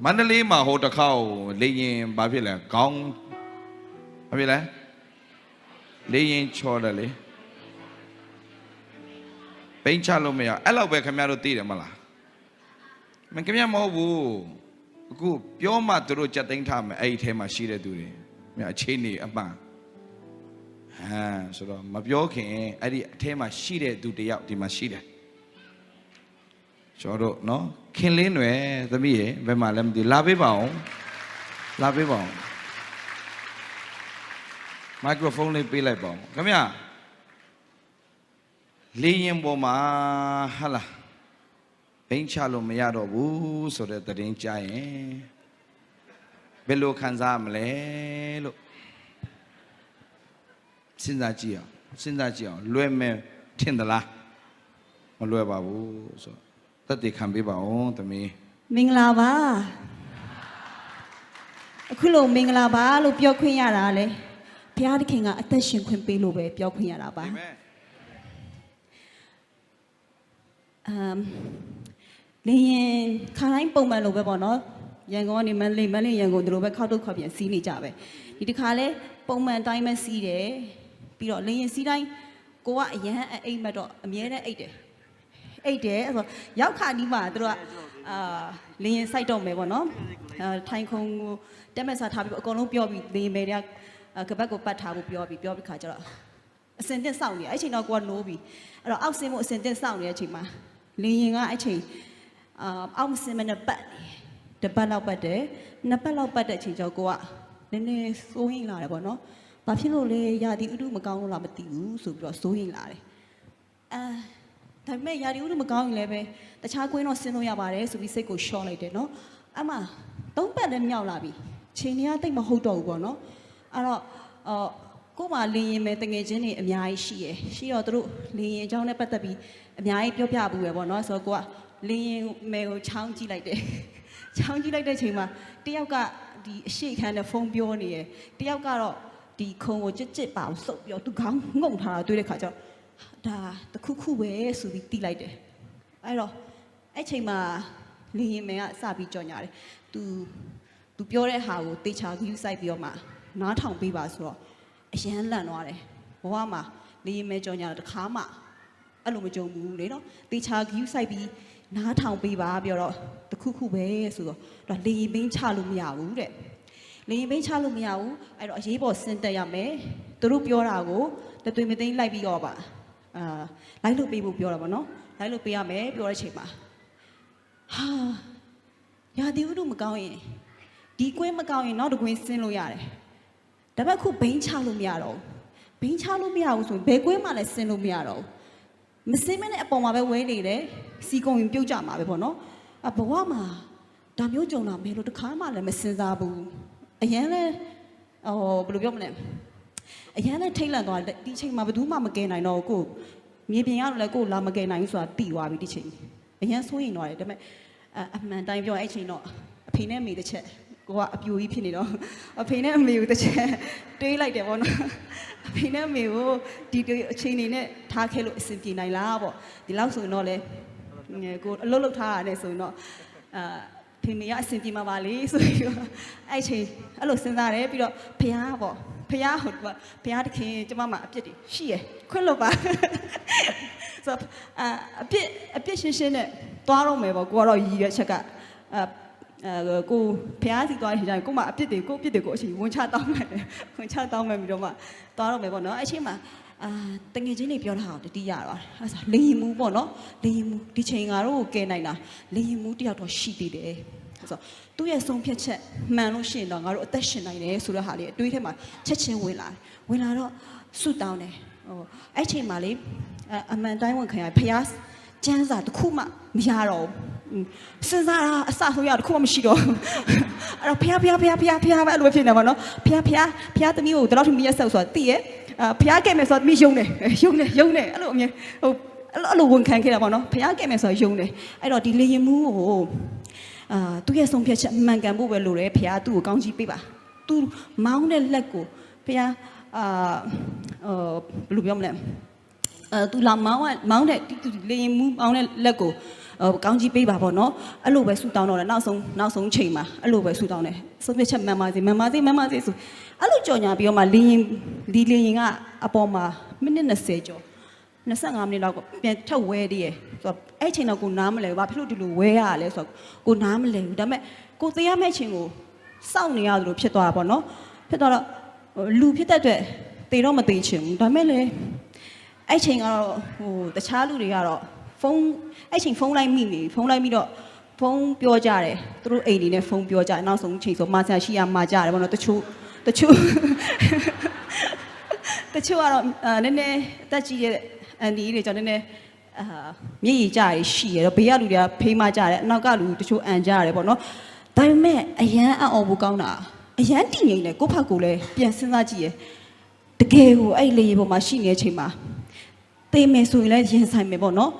มันนั่นเลยมาโหดเข้าเลยยิงบาพี่แหละกองบาพี่แหละเลยยิงชอดเลยเป็นชาลไม่อะเอลเอาไปขมิ้นโรตีเดี๋ยวมาละมันขมิ้นมาบูกูพิอมาตัวจะติงทำไอ้เทมาชีเรดูดิเนี่ยเชนี่อ่ะบ้างสุดมาพิอเข่งไอ้เทมาชีเรดูเดียวที่มาชีเรชอดเนาะเข่งเล่นเว้ยแต่ไม่เห็นไปมาแล้วมันดีลาไปบ้างไมโครโฟนเลยไปเลยบ้างขมิ้นเลี้ยงบ่มาฮัลโหลเป็นชาลไม่ยาดอกบูสุดแต่เรื่องใจเบลูขันซามเลยลูกสินใจเจียวรวยไม่ทิ้งตลาดมารวยบ่าวสุดตัดติดคำไปบ่าวแต่มีมิงลาบ้าคุณลุงมิงลาบ้าลูกเปียกคุยยาละเลยพี่อาร์ตเข่งอ่ะแต่ชิงคนไปลูกเปียกคุยยาละบ้าเลี้ยงข้าไล่ปุ่มมาลูกไปบ่เนาะยังก็นี่มันเลยยังก็ดูไปเข้าตู้ขอบอย่างซีนี่จ่าไปดีที่ข้าเลยปุ่มมันได้มันซีเด้ปีหล่อเลี้ยงซีได้ก็ว่าอย่างไอ้มาดอกเมียได้ไอ้เด้ยาวขานี่มาตัวเลี้ยงใส่ดอกไหมบ่เนาะไทยคงแต่ไม่สาธารณะก็ต้องเปียวเลี้ยงเมียกระบะก็ปัดทาบุเปียวขาจะละเส้นเส้นเสาเนี่ยไอ้ชินเอากวนโน้บีเราเอาเส้นหมดเส้นเส้นเสาเนี่ยชิมาเลี้ยงไอ้ชิเอาเส้นมันนับเราปัดเด้นับเราปัดเด้ชิเจ้าก็เนี่ยสู้หิ้งลาเลยบ่เนาะป่าพี่โรเลยยาดีอุดมก้าวเราไม่ติวสุดยอดสู้หิ้งลาเลยแต่แม่ยาดีอุดมก้าวเลยไปแต่ชาคุยน้องเส้นโนยาบาเลยสุดที่เสกก็ช็อตเลยเด้เนาะมาต้องปัดเดินยาวลาบีเชียนี้ตั้งมาหูตัวบ่เนาะก็มาเลี้ยงแม่ตั้งเงินนี่อเมียชีเอาตัวเลี้ยงเจ้าเนี่ยปัตตบีอเมียเปียวบุ๋ยบ่เนาะสก็เลี้ยงแม่ก็ช่างจีไรเด้ช่างจีไรเด้ใช่ไหมที่เอาก็ดีเชี่ยแค่เนี่ยฟงเปียวนี่ที่เอาก็ดีคงว่าจะเปล่าสุดเปียวตุกเขางงท่าตัวเด็กเขาจะด่าตะคู่เว้สุดตีไรเด้ไอ้หรอไอ้ใช่ไหมเลี้ยงแม่อะสาบีจอนยาเลยตูเปียวได้หาว่าตีชาคิวใส่เปียวมาน้าทางปีบาสุดไอ้เชี่ยนั่นว่าเลยเพราะว่ามาเลี้ยงแม่จอนยาตะขามาอารมณ์จงมูเลยเนาะตีชาคิวใส่ปีน้าทางปีบาเปียวเราตะคู่เว้สุดเราเลี้ยงเป็นชาลุมยาวเด้เลี้ยงเป็นชาลุมยาวไอ้เราเยี่บอสินแต่ยามเม่ตัวเปียวเราก็แต่ตัวไม่ได้ไล่ปีออกป่ะไล่ลูกปีบุเปียวเราบ่เนาะไล่ลูกปียามเม่เปียวได้เฉยมาฮ่ายาดีอุดมก้าวยังดีกว่าไม่ก้าวยังนอกดูกว่าสิ่งลุยอะไรแต่ว่าคู่เป็นชาลุมยาเราเป็นชาลุมยาส่วนเบกว่ามาเลยสิ่งลุมยาเราไม่ใช่ไม่เนี่ยปอมาไปเว้ยเลยสีกงยิ่งเปียวจ่ามาไปพอเนาะบอกว่ามาดามยศจงนะเมโลตะขามาเลยไม่สินซาบูไอ้ยังเลยบลูเปียวมันเนี่ยไอ้ยังเลยทิ้งหลังตัวดิฉันมาไปดูมาเกยไหนเนาะกูมีเพียงอะไรกูลามาเกยไหนส่วนตีว่าไปดิฉันไอ้ยังสู้อีกหน่อยได้ไหมมันได้เปียวไอ้ชินเนาะเพย์เนี่ยมีแต่เช่ก็ว่าอภิวพี่นี่เนาะเพย์เนี่ยมีแต่เช่ตีไล่เดี๋ยวเนาะเพย์เนี่ยมีว่าดีชินนี่เนี่ยท่าแค่ลุสินปีไหนล่ะบ่ดีแล้วส่วนเนาะเลยเนี่ยกูลุกท่าเนี่ยส่วนเนาะเพย์เนี่ยสินปีมาบาลีส่วนไอ้ชินลุสินซาเลยพี่เราพยาบ่พยาหดว่าพยาที่เคยจะมาเปียดิชี้คนลุกป่ะso เปียชินเนี่ยตัวเราไม่บอกกูเรายีเช็คกูพยายามสิตัวที่จะกูมาเปียดิกูสิวันชาต้องไม่มีหรอกมาตัวเราไม่บอกเนาะไอ้ชิมาตั้งใจนี่เปียวหาดีอย่างวะเลี้ยงมูบ่เนาะเลี้ยงมูดิฉันก็รู้เกณฑ์ไหนนะเลี้ยงมูที่เอาตัวชีดีเด้ตัวอย่างส่งเพียงเช่มันรู้สิเนาะเราแต่ฉันไหนเนี่ยสุดท้ายเลยด้วยที่มาเช่เวลาเราสุดดาวเนี่ยไอ้ชิมาเลยมันได้วันขยายพยาเจนสัตว์คู่มาไม่ยาเราสิ่งที่สาธุยาคู่มาไม่ใช่หรอเราพยาอะไรแบบนี้นะมันเนาะพยาตัวนี้โอ้แต่เราถึงมีเสาสวดตีพยาแกไม่สวดมียงเนี่ยอะไรแบบนี้เราวันแข่งกันแล้วมันเนาะพยาแกไม่สวดยงเนี่ยไอ้เราดีเลยมูโอ้ตัวอย่างส่งเพียงมันกันบุบเวลูเลยพยาตัวก้าวจีบไปตัวเมาเนี่ยเล็กกูพยารูปยอมเลยตัวเราเมาเนี่ยตัวเลี้ยงมูเมาเนี่ยเล็กกู ကောင်းကြီးပေးပါပေါ့နော်အဲ့လိုပဲဆူတောင်းတော့တယ်နောက်ဆုံးချိန်မှာအဲ့လိုပဲဆူတောင်းတယ်ဆုံးဖြတ်ချက်မှန်ပါစေဆိုအဲ့လိုကြော်ညာပြီးတော့မှလင်းရင်ကအပေါ်မှာမိနစ်20ကျော်25မိနစ်လောက်ပြန်ထပ်ဝဲတည်းရယ်ဆိုတော့အဲ့ချိန်တော့ကိုနားမလဲဘူးဘာဖြစ်လို့ဒီလိုဝဲရလဲဆိုတော့ကိုနားမလဲဘူးဒါပေမဲ့ကိုသေးရမယ့်ချိန်ကိုစောင့်နေရသလိုဖြစ်သွားတာပေါ့နော်ဖြစ်သွားတော့လူဖြစ်တဲ့အတွက်သေတော့မသေးချင်ဘူးဒါပေမဲ့လေအဲ့ချိန်ကတော့တခြားလူတွေကတော့ဖုန်းလိုက်မိတော့ဖုန်းပြောကြတယ်သူတို့အိမ်တွေနဲ့ဖုန်းပြောကြတယ်နောက်ဆုံးချိန်ဆိုမာဆာရှိရမှာကြတယ်ပေါ့နော်တချို့ကတော့နည်းနည်းအသက်ကြီးတဲ့အန်ဒီတွေကြောင့်နည်းနည်းမျက်ရည်ကျရရှိရတော့ဘေးကလူတွေကဖေးမကြတယ်အနောက်ကလူတချို့အန်ကြရတယ်ပေါ့နော်ဒါပေမဲ့အရန်အော်ဘူးကောင်းတာအရန်တည်ငြိမ်တယ်ကိုဖတ်ကိုလည်းပြန်စဉ်းစားကြည့်ရတကယ်ကိုအဲ့လေပေါ်မှာရှိနေတဲ့အချိန်မှာသေမယ်ဆိုရင်လည်းရင်ဆိုင်မယ်ပေါ့နော်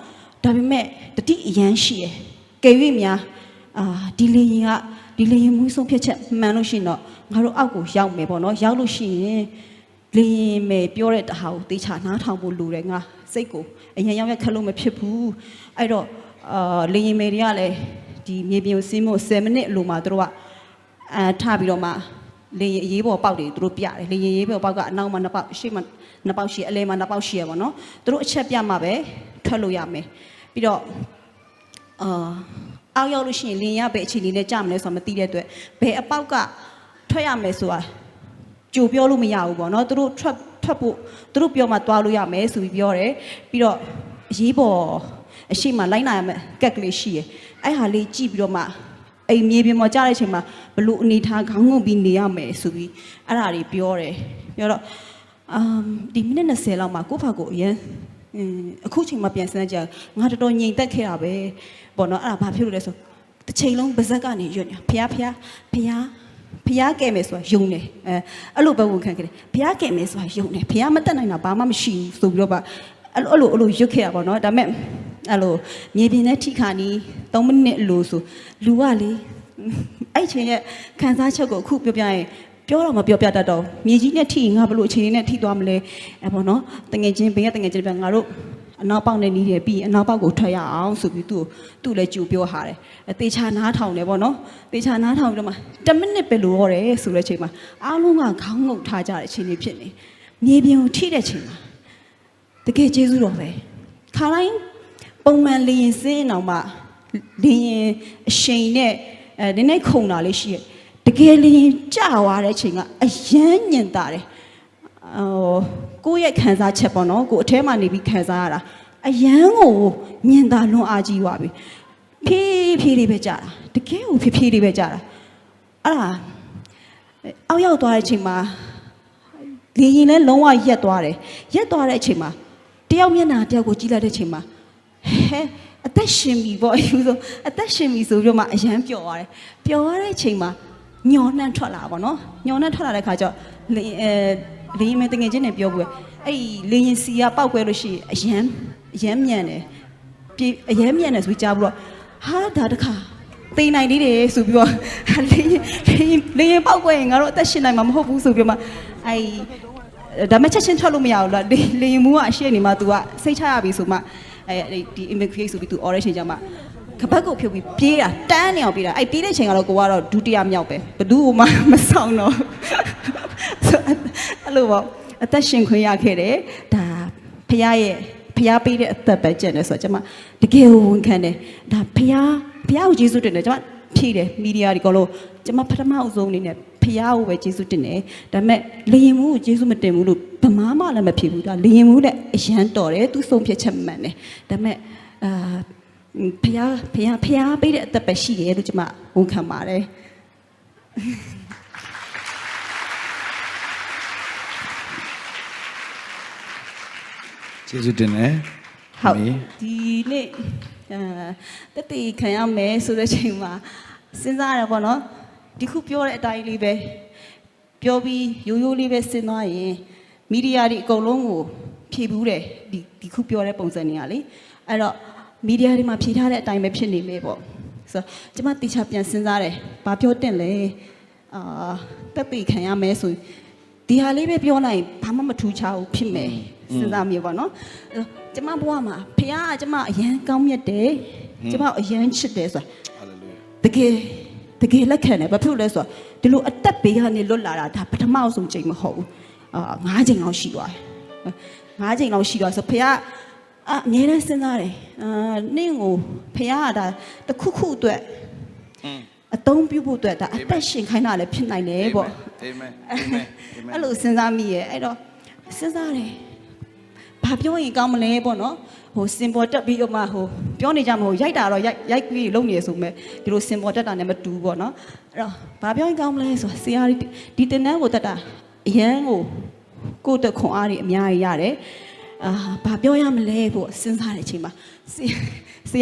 ဒါပေမဲ့တတိအရန်ရှိရကယ်၍များဒီလေရင်မူးဆုံးဖြတ်ချက်မှန်လို့ရှိရင်တော့ငါတို့အောက်ကိုရောက်မယ်ပေါ့နော်ရောက်လို့ရှိရင်လေရင်မယ်ပြောတဲ့တဟာကိုတေချာနားထောင်ဖို့လိုတယ်ငါစိတ်ကိုအရင်ရောက်ခက်လို့မဖြစ်ဘူးအဲ့တော့လေရင်မယ်တွေကလည်းဒီမြေပြင်ကိုဆင်းဖို့10မိနစ်လိုမှတို့ကထားပြီးတော့မှလေရင်အရေးပေါ်ပေါက်တွေတို့ပြတယ်လေရင်ရေးပေါ်ပေါက်ကအနောက်မှာ2ပေါက်ရှေ့မှာ2ပေါက်ရှိအလဲမှာ2ပေါက်ရှိရပါတော့တို့အချက်ပြမှပဲထွက်လို့ရမယ်ပြီးတော့အောက်ရောက်လို့ရှိရင်လင်းရပဲအခြေအနေနဲ့ကြာမလဲဆိုတာမသိတဲ့အတွက်ဘယ်အပေါက်ကထွက်ရမယ်ဆိုတာကြိုပြောလို့မရဘူးပေါ့နော်သူတို့ထွက်ဖို့သူတို့ပြောမှသွားလို့ရမယ်ဆိုပြီးပြောတယ်ပြီးတော့အရေးပေါ်အရှိမလိုက်နိုင်ရမယ်ကက်ကလေးရှိရယ်အဲ့ဟာလေးကြည့်ပြီးတော့မှအိမ်မြေပြင်မှာကြားတဲ့အချိန်မှာဘလို့အနေထားခေါင်းငုံပြီးနေရမယ်ဆိုပြီးအဲ့ဒါတွေပြောတယ်ပြောတော့ဒီမိနစ်20လောက်မှာကိုယ့်ဘာကိုအရင်အခုချိန်မှာပြန်စမ်းကြငါတော်တော်ငြိမ်သက်ခဲ့တာပဲပေါ့နော်အဲ့ဒါဘာဖြစ်လို့လဲဆိုတစ်ချိန်လုံးပါဇက်ကနေရွတ်နေဖျားကဲမယ်ဆိုတာယုံတယ်အဲ့လိုပဲဝန်ခံခဲ့တယ်ဖျားကဲမယ်ဆိုတာယုံတယ်ဖျားမတက်နိုင်တာဘာမှမရှိဘူးဆိုပြီးတော့အဲ့လိုရွတ်ခဲ့ရပါတော့ဒါပေမဲ့အဲ့လိုမြေပြင်နဲ့ထိခါနီး3မိနစ်လို့ဆိုလူကလေအဲ့ချိန်ရဲ့ခံစားချက်ကိုအခုပြောပြရင်ပြောတော့မပြောပြတတ်တော့မြေကြီးနဲ့ထိငါဘလို့အချိန်နဲ့ထိသွားမလဲပေါ့နော်တငယ်ချင်းဘေးကတငယ်ချင်းပဲငါတို့အနောက်ပေါက်နဲ့နီးတယ်ပြီးအနောက်ပေါက်ကိုထွက်ရအောင်ဆိုပြီးသူ့လည်းကြိုပြောဟာတယ်တေချာနားထောင်တယ်ပေါ့နော်တေချာနားထောင်ပြီးတော့မှ10မိနစ်ပဲလိုရတယ်ဆိုတဲ့အချိန်မှာအားလုံးကခေါင်းငုပ်ထားကြတဲ့အချိန်လေးဖြစ်နေမြေပြင်ကိုထိတဲ့အချိန်မှာတကယ်ကျေးဇူးတော်ပဲခါတိုင်းပုံမှန်လေရင်စင်းအောင်မှလေရင်အရှိန်နဲ့နည်းနည်းခုန်တာလေးရှိရတကယ်လေရင်ကြာသွားတဲ့အချိန်ကအယမ်းညင်တာတယ်ကိုယ့်ရဲ့ခံစားချက်ပေါ့နော်ကိုအထဲမှာနေပြီးခံစားရတာအယမ်းကိုညင်တာလွန်အားကြီးသွားပြီဖြည်းလေးပဲကြာတာတကယ်ကိုဖြည်းလေးပဲကြာတာအဲ့ဒါအောက်ရောက်သွားတဲ့အချိန်မှာလေရင်လည်းလုံးဝရက်သွားတယ်ရက်သွားတဲ့အချိန်မှာတယောက်မျက်နှာတယောက်ကိုကြည့်လိုက်တဲ့အချိန်မှာအသက်ရှင်ပြီပေါ့အသက်ရှင်ပြီဆိုပြီးတော့မှအယမ်းပျော်သွားတယ်ပျော်သွားတဲ့အချိန်မှာညော်နှံ့ထွက်လာပါတော့ညော်နှံ့ထွက်လာတဲ့ခါကျတော့လေရင်မဲတငယ်ချင်းနဲ့ပြောဘူးအဲ့လေရင်စီကပောက်ကွဲလို့ရှိရင်အယမ်းမြန်တယ်အယမ်းမြန်တယ်ဆိုပြီးကြားပြီးတော့ဟာဒါတခါသိနိုင်သေးတယ်ဆိုပြီးတော့လေရင်ပောက်ကွဲရင်ငါတို့အသက်ရှင်နိုင်မှာမဟုတ်ဘူးဆိုပြီးတော့မှဒါမှချက်ချင်းထွက်လို့မရဘူးလားလေရင်မူးကအရှိနေမှာ तू ကစိတ်ချရပြီဆိုမှဒီ immigrate ဆိုပြီး तू orange ချိန်ကြမှာကပတ်ကိုဖြုတ်ပြီးပြေးတာတန်းနေအောင်ပြေးတာပြေးတဲ့ချိန်ကတော့ကိုကတော့ဒုတိယမြောက်ပဲဘယ်သူမှမဆောင်တော့အဲ့လိုပေါ့အသက်ရှင်ခွင့်ရခဲ့တယ်ဒါဖះပေးတဲ့အသက်ပဲကျန်တယ်ဆိုတော့ကျွန်မတကယ်ဝန်ခံတယ်ဒါဖះကိုယေရှုတင်တယ်ကျွန်မဖြည့်တယ်မီဒီယာတွေကလို့ကျွန်မပထမအဆုံးအနေနဲ့ဖះကိုပဲယေရှုတင်တယ်ဒါပေမဲ့လေရင်မှုကိုယေရှုမတင်ဘူးလို့ဗမာမှလည်းမဖြစ်ဘူးဒါလေရင်မှုလည်းအရန်တော်တယ်သူဆုံးဖြတ်ချက်မှန်တယ်ဒါပေမဲ့ဖះပေးတဲ့အသက်ပဲရှိတယ်လို့ကျွန်မဝန်ခံပါတယ်ကျေးဇူးတင်တယ်ဟုတ်ဒီနေ့တက်တီခံရမယ်ဆိုတဲ့ချိန်မှာစဉ်းစားရပေါ့နော်ဒီခုပြောတဲ့အတိုင်းလေးပဲပြောပြီးရိုးလေးပဲစဉ်းသွားရင်မီဒီယာတွေအကုန်လုံးကိုဖြေဘူးတယ်ဒီခုပြောတဲ့ပုံစံတွေကလေအဲ့တော့မီဒီယာတွေမှာဖြေထားတဲ့အတိုင်းပဲဖြစ်နေမယ်ပေါ့ဆိုတော့ကျွန်မတေချာပြန်စဉ်းစားတယ်ဘာပြောတင်လဲတက်တီခံရမယ်ဆိုဒီဟာလေးပဲပြောလိုက်ဘာမှမထူးခြားဘူးဖြစ်မယ်စဉ်းစားမျိုးပေါ့နော်ကျမဘဝမှာဖခင်ကကျမအရန်ကောင်းမြတ်တယ် ကျမအရင်ချစ်တယ်ဆိုတာ Hallelujah. တကယ်လက်ခံတယ်ဘာဖြစ်လို့လဲဆိုတော့ဒီလိုအသက်ဘေးကနေလွတ်လာတာဒါပထမဆုံးချိန်မဟုတ်ဘူး9ချိန်လောက်ရှိသွားတယ်9ချိန်လောက်ရှိသွားဆိုဖေကအမြဲတမ်းစဉ်းစားတယ်နင့်ကိုဖေကဒါတခုခုအတွက်အသုံးပြုဖို့အတွက်ဒါအသက်ရှင်ခိုင်းတာလည်းဖြစ်နိုင်တယ်ပေါ့ Amen. အဲ့လိုစဉ်းစားမိရဲ့အဲ့တော့စဉ်းစားတယ်ဘာပြောရင်ကောင်းမလဲပေါ့နော်ဟိုစင်ပေါ်တက်ပြီးတော့မှဟိုပြောနေကြမဟုတ်ရိုက်တာတော့ရိုက်ပြီးလုံနေဆိုမဲ့ဒီလိုစင်ပေါ်တက်တာနဲ့မတူဘူးပေါ့နော်အဲ့တော့ဘာပြောရင်ကောင်းမလဲဆိုဆရာဒီတင်တန်းကိုတက်တာအရန်ကိုတက်ခွန်အားတွေအများကြီးရတယ်ဘာပြောရမလဲပေါ့စဉ်းစားတဲ့အချိန်မှာဆ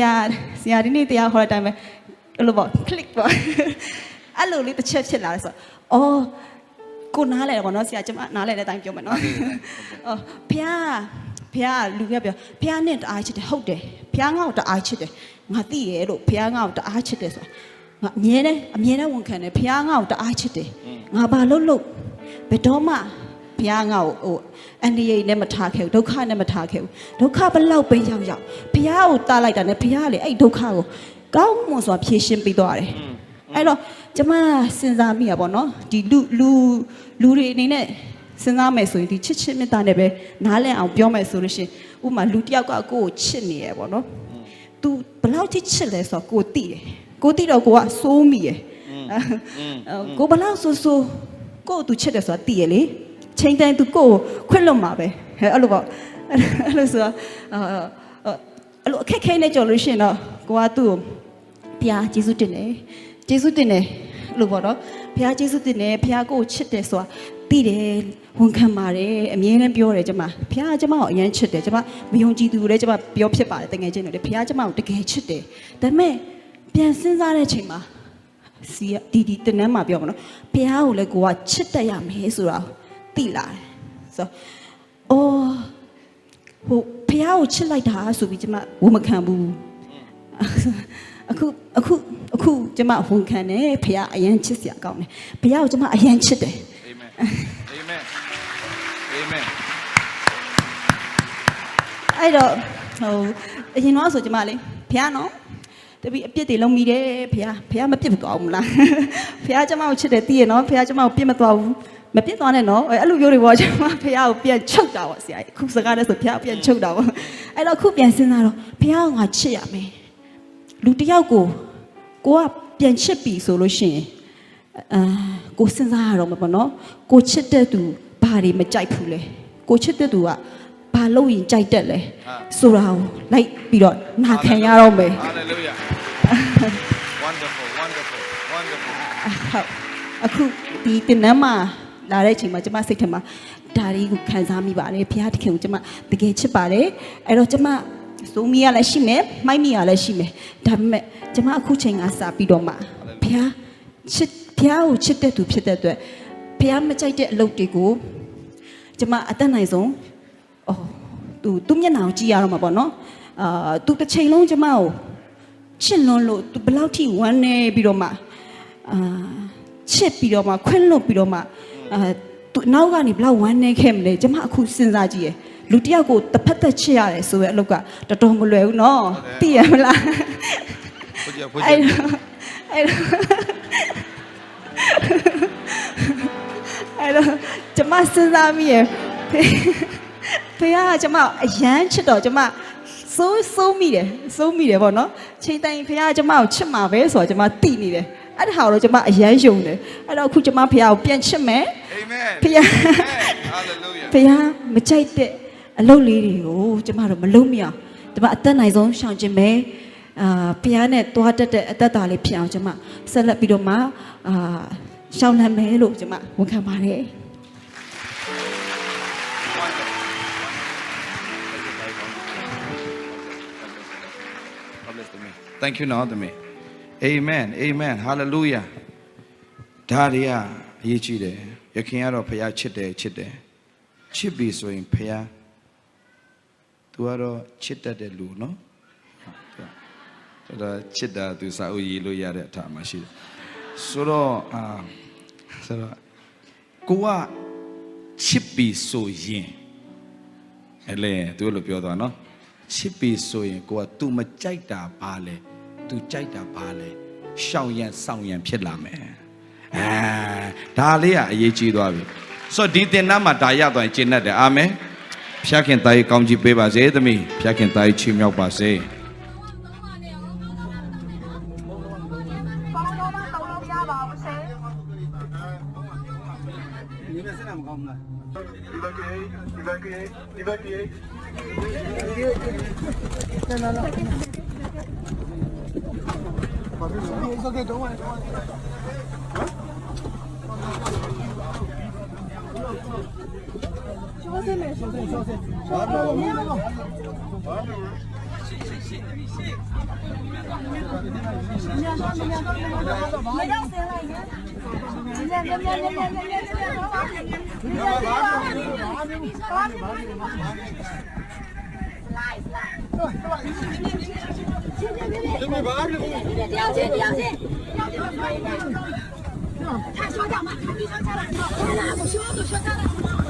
ရာဒီနေ့တရားဟောတဲ့အတိုင်းပဲအဲ့လိုပေါ့ click ပေါ့အဲ့လိုလေးတစ်ချက်ဖြစ်လာတယ်ဆိုတော့ကိုနားလဲတယ်ပေါ့နော်ဆရာကျွန်မနားလဲတဲ့အတိုင်းပြောမယ်နော်ဖះလူကပြောဖះနဲ့တအားချစ်တယ်ဟုတ်တယ်ဖះငါ့ကိုတအားချစ်တယ်ငါသိရဲ့လို့ဖះငါ့ကိုတအားချစ်တယ်ဆိုတာငါအမြဲတမ်းဝန်ခံတယ်ဖះငါ့ကိုတအားချစ်တယ်ငါဘာလို့ဘယ်တော့မှဖះငါ့ကိုဟိုအန်ဒီရိတ်နဲ့မထားခဲ့ဘူးဒုက္ခနဲ့မထားခဲ့ဘူးဒုက္ခဘလောက်ပဲရောက်ဖះကိုတားလိုက်တာနဲ့ဖះကလေအဲ့ဒုက္ခကိုကောင်းမွန်စွာဖြေရှင်းပေးသွားတယ်အဲ့တော့ကျမစဉ်းစားမိရပါတော့ဒီလူတွေအနေနဲ့စဉ်းစားမယ်ဆိုရင်ဒီချစ်မေတ္တာနဲ့ပဲနားလည်အောင်ပြောမယ်ဆိုလို့ရှိရင်ဥပမာလူတစ်ယောက်ကကိုယ့်ကိုချစ်နေရပေါ့နော် तू ဘယ်လောက်ထိချစ်လဲဆိုတော့ကိုသိတယ်ကိုသိတော့ကိုကစိုးမိရယ်ကိုဘယ်လောက်ဆိုကိုသူချစ်တယ်ဆိုတာသိရလေချိန်တိုင်း तू ကိုခွင့်လွတ်မှာပဲအဲ့လိုပေါ့အဲ့လိုဆိုတော့အဲ့လိုအခက်ခဲနေကြလို့ရှိရင်တော့ကိုကသူ့ကိုဘုရားယေရှုတင်တယ်လို့ပေါ့နော်ဘုရားယေရှုတင်တယ်ဘုရားကိုချစ်တယ်ဆိုတာသိတယ်ဝန်ခံပါတယ်အမြဲတမ်းပြောတယ်ကျမဘုရားကျမကိုအရင်ချစ်တယ်ကျမမယုံကြည်သူတွေလည်းကျမပြောဖြစ်ပါတယ်တကယ်ချင်းတွေဘုရားကျမကိုတကယ်ချစ်တယ်ဒါပေမဲ့ပြန်စဉ်းစားတဲ့အချိန်မှာစီဒီတနန်းမှာပြောပါတော့ဘုရားကိုလည်းကိုကချစ်တတ်ရမယ်ဆိုတာသိလာတယ်ဆိုတော့ဟိုဘုရားကိုချစ်လိုက်တာဆိုပြီးကျမဝန်မခံဘူးအခုကျမဝန်ခံတယ်ဘုရားအရင်ချစ်စရာကောင်းတယ်ဘုရားကိုကျမအရင်ချစ်တယ်Amen. အဲ့တော့ဟိုအရင်တော့ဆိုကျမလေဘုရားနော်တပီအပြစ်တွေလုံးမိတယ်ဘုရားမပြစ်မသွားဘူးလားဘုရားကျမကိုချစ်တယ်သိရနော်ဘုရားကျမကိုပြစ်မသွားဘူးမပြစ်သွားနဲ့နော်အဲ့လိုမျိုးတွေပေါ့ကျမဘုရားကိုပြန်ချုပ်တာပေါ့ဆရာအခုစကားနဲ့ဆိုဘုရားပြန်ချုပ်တာပေါ့အဲ့တော့အခုပြန်စဉ်းစားတော့ဘုရားကငါချစ်ရမယ်လူတစ်ယောက်ကိုကပြန်ချစ်ပြီဆိုလို့ရှိရင်ကိုစဉ်းစားရတော့မှာပေါ့နော်ကိုချစ်တဲ့သူဘာတွေမကြိုက်ဘူးလဲကိုချစ်တဲ့သူကဘာလို့ရင်ကြိုက်တက်လဲဆိုတာကိုလိုက်ပြီးတော့နာခံရတော့မယ် Hallelujah. Wonderful. အခုဒီတင်နန်းမှာလာတဲ့အချိန်မှာကျမစိတ်ထဲမှာဒါတွေကိုခံစားမိပါတယ်ဘုရားသခင်ကိုကျမတကယ်ချစ်ပါတယ်အဲ့တော့ကျမစိုးမိရလည်းရှိမယ်မိုက်မိရလည်းရှိမယ်ဒါပေမဲ့ကျမအခုချိန်ကစပြီးတော့မှဘုရားကိုချစ်တဲ့သူဖြစ်တဲ့အတွက်ဘုရားမကြိုက်တဲ့အလုပ်တွေကိုကျမအသက်နိုင်ဆုံးသူမျက်နှာကိုကြည့်ရတော့မှာပေါ့နော်သူတစ်ချိန်လုံးကျမကိုချစ်လွန်းလို့သူဘယ်လောက်ထိဝမ်းနေပြီးတော့မှချစ်ပြီးတော့မှခွင့်လွတ်ပြီးတော့မှသူနောက်ကနေဘယ်လောက်ဝမ်းနေခဲ့မလဲကျမအခုစဉ်းစားကြည့်ရလူတယောက်ကိုတစ်ဖက်သက်ချစ်ရတယ်ဆိုတဲ့အလုပ်ကတော်တော်မလွယ်ဘူးနော်သိရမလားအဲ့တော့ကျမစဉ်းစားမိရဖေကကျမအရန်ချစ်တော့ကျမစိုးမိတယ်ပေါ့နော်ချိန်တိုင်းဖေကကျမကိုချစ်မှာပဲဆိုတော့ကျမသိနေတယ်အဲ့ဒါတော့ကျမအရန်ယုံတယ်အဲ့တော့အခုကျမဖေကိုပြန်ချစ်မယ်အာမင်ဖေကဖေကမကြိုက်တဲ့အလုပ်လေးတွေကိုကျမတို့မလုပ်မိအောင်ကျမအသက်နိုင်ဆုံးရှောင်ကျင်မယ်ဖះနဲ့သွားတက်တဲ့အသက်တာလေးဖြစ်အောင်ကျွန်မဆက်လက်ပြီးတော့မှရှောင်းလန်းမယ်လို့ကျွန်မဝန်ခံပါတယ် Thank you နော်သမီး Amen Amen Hallelujah ဒါတွေကအရေးကြီးတယ်ရခင်ကတော့ဖះချစ်တယ်ချစ်ပြီဆိုရင်ဖះ तू ကတော့ချစ်တတ်တဲ့လူနော်ဒါချစ်တာသူစာအုပ်ရေးလို့ရတဲ့အထာမှာရှိတယ်ဆိုတော့ကိုကချစ်ပြီဆိုရင်အဲ့လေသူလို့ပြောသွားနော် ချစ်ပြီဆိုရင်ကိုက तू မကြိုက်တာပါလေ तू ကြိုက်တာပါလေရှောင်ရန်စောင့်ရန်ဖြစ်လာမယ်ဒါလေးကအရေးကြီးသွားပြီဆိုတော့ဒီတင်နာမှာဒါရသွားရင်ကျင့်တတ်တယ်အာမင်ဖျားခင်သားကြီးကောင်းချီးပေးပါစေသမီးဖျားခင်သားကြီးချီးမြှောက်ပါစေ他说干嘛？他比上车了，我说他了。